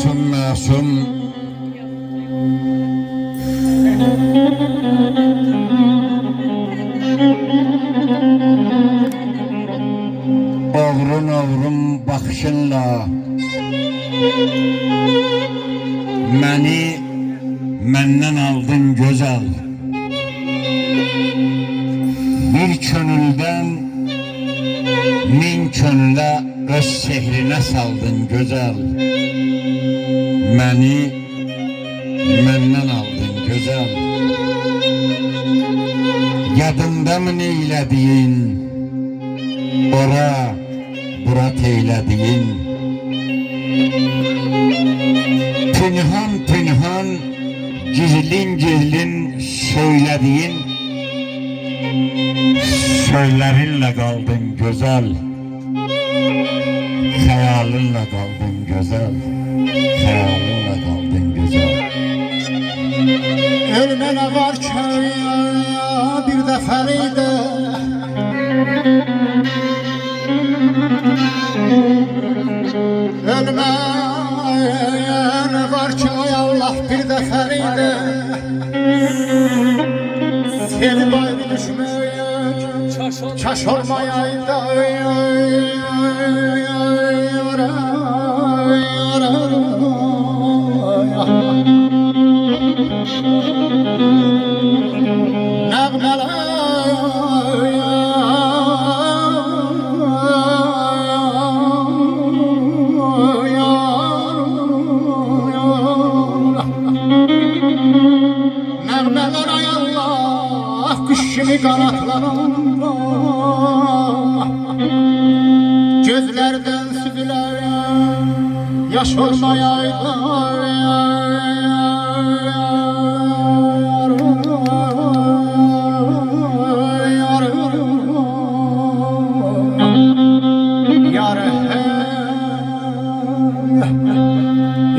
masum masum Oğrun oğrun baxışınla Məni məndən aldın gözəl Bir könüldən min könülə öz sehrinə saldın gözəl Məni məndən aldın gözəl Yadında mı neylədiyin Ora bura teylədiyin Pünhan pünhan gizlin gizlin söylediyin Sözlerinle kaldın güzel Hayalinle kaldın güzel Hayalinle kaldın güzel Ölme ne var ki bir defeliydi Ölme ne var ki ay Allah bir defeliydi Seni gayrı düşmeyek Çaş olmayaydı Nəğmələr ay Allah Qış kimi qanatlarında Gözlərdən süzülər Yaş olmayaydı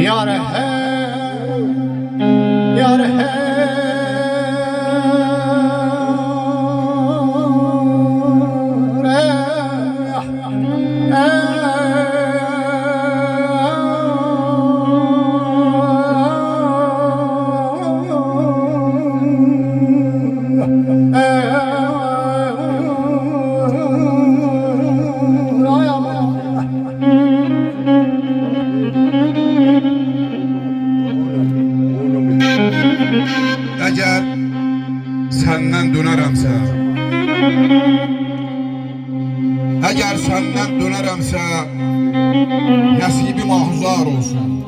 Yar Eğer senden döneremse Eğer senden döneremse Nəsibi mahzar olsun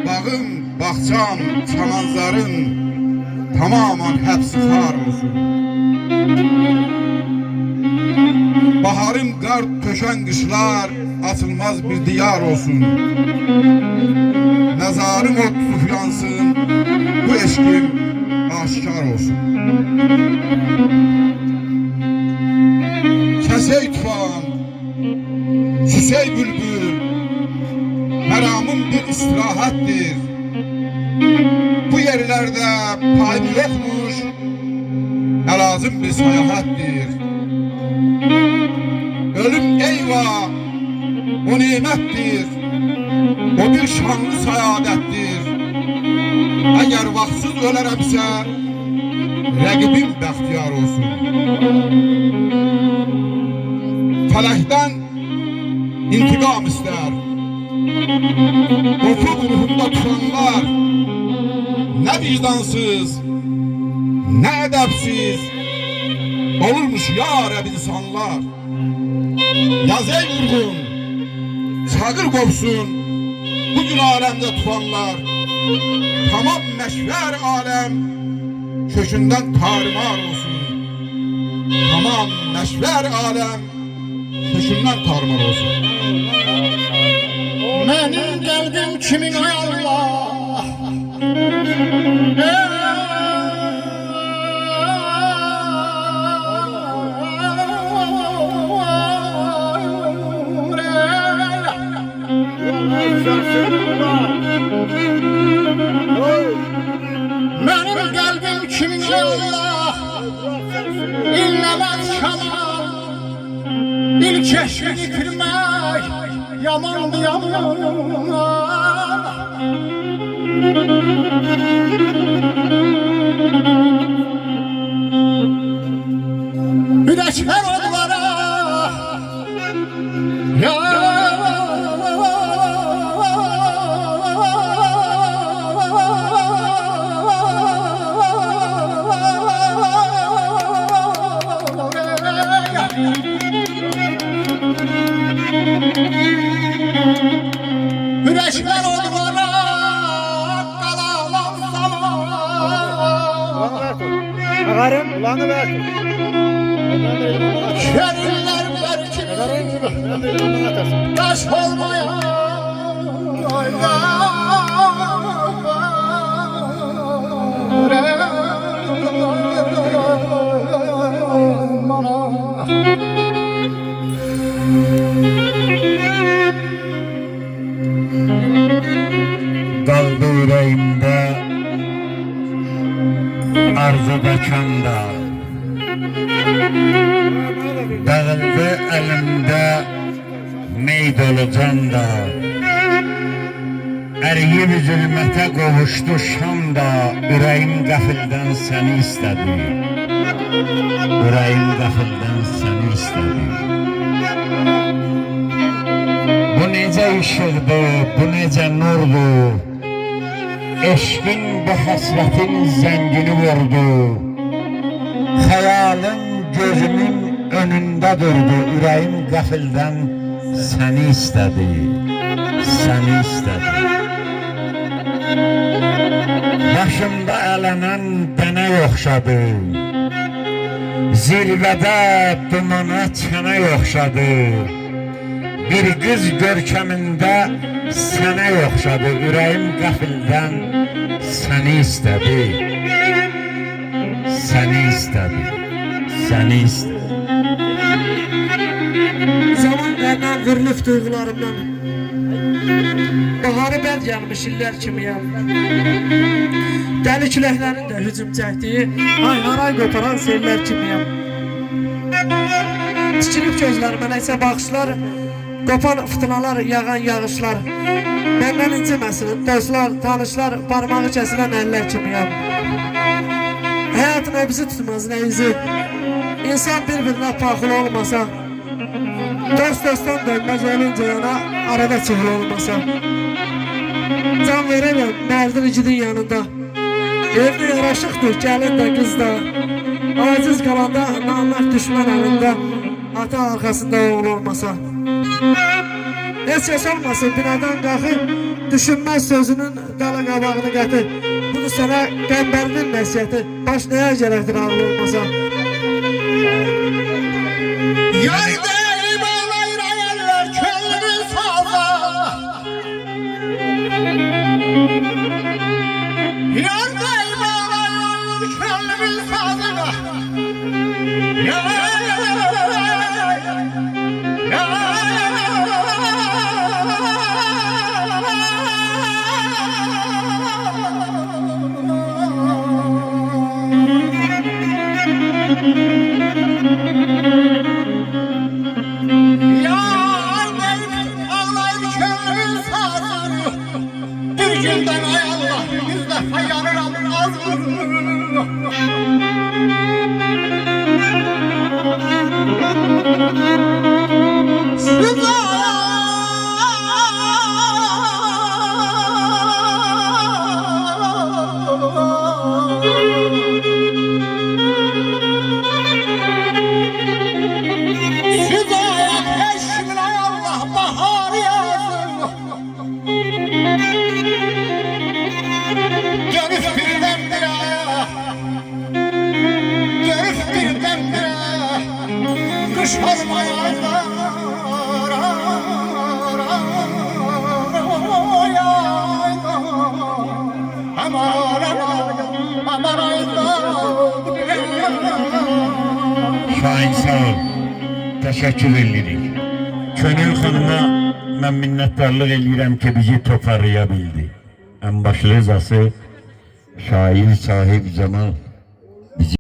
Bağım, bahçam, çamanzarın Tamamen hepsi xar olsun Baharım qar töşən qışlar Açılmaz bir diyar olsun Nazarım o tutup yansın Bu eşkim aşikar olsun Kesey tufan Süsey bülbül Meramım bir istirahattir Bu yerlerde payım yokmuş Elazım bir seyahattir Ölüm eyvah O nimettir O bir şanlı saadettir Eğer vaxtsız ölərəmsə Rəqibim bəxtiyar olsun Fələkdən intiqam istər Qofluq ruhunda tutanlar Nə vicdansız Nə ədəbsiz Olurmuş ya Rəb insanlar Yaz ey vurğun Çağır qopsun Bugün alemde tufanlar Tamam meşver alem Kökünden tarumar olsun Tamam meşver alem Kökünden tarumar olsun Benim kalbim kimin ay Allah Benim kalbim kimin ay Allah İllemez şaman Bir keşfi bitirmek yamandı yaman. Güneşler onlara ya güneşler onlara kalalan zaman. Ağarım, ulanı ver. Şeriller berkin taş olmaya Qaldı ürəyimdə arzu da kanda, dağıldı əlimdə mey dolu canda, əriyib zülmətə qovuşdu şanda, ürəyim qəfildən səni istədi, ürəyim qəfildən səni istədi. Bu necə işıqdır, bu necə nurdur, eşqin bu həsrətin zəngini vurdu, xəyalın gözümün önündə durdu, ürəyim qəfildən səni istədi, səni istədi. Başımda ələnən dənə yoxşadı, zirvədə dumana çənə yoxşadı, bir qız görkəmində sənə yoxşadı, ürəyim qəfildən səni istədi, səni istədi, səni istədi. Zaman qərdən qırılıb duyğularımdan. Baharı bəd gəlmiş illər kimiyəm. Dəli küləklərin də hücum çəkdiyi, ay-haray qoparan sellər kimiyəm. Tikilib gözlərimə nəysə baxışlar, qopan fıtınalar, yağan yağışlar. Məndən inciməsin, dostlar, tanışlar, parmağı kəsilən əllər kimiyəm. Həyatın bizi tutmaz nəyizi, insan bir-birinə paxıl olmasa, dost dostdan dönməz ölüncə yana, arada çığıl olmasa. Can verəməm, mərdir igidin yanında, evdə yaraşıqdır, gəlin də qız da. Aciz qalanda, namərd düşmən əlində, ata arxasında oğul olmasa. Heç kəs olmasın, binadan qalxıb, düşünməz sözünün qala qabağını qatır. Bunu sənə qəmbərinin nəsiyyəti, baş nəyə gərəkdir ağıl olmasa. Yar deyib ağlayır ayarlar könlümün saza. Yar deyib ağlayır könlümün saza. Yar deyib ağlayır könlümün saza. Bir gündən ay Allah, bir dəfə yarıram az kış olmayarlar. Şahin sağ ol, təşəkkür edirik. Könül xanıma mən minnətdarlıq edirəm ki, bizi toparlaya bildi. Ən başlıcası şair sahib Cemal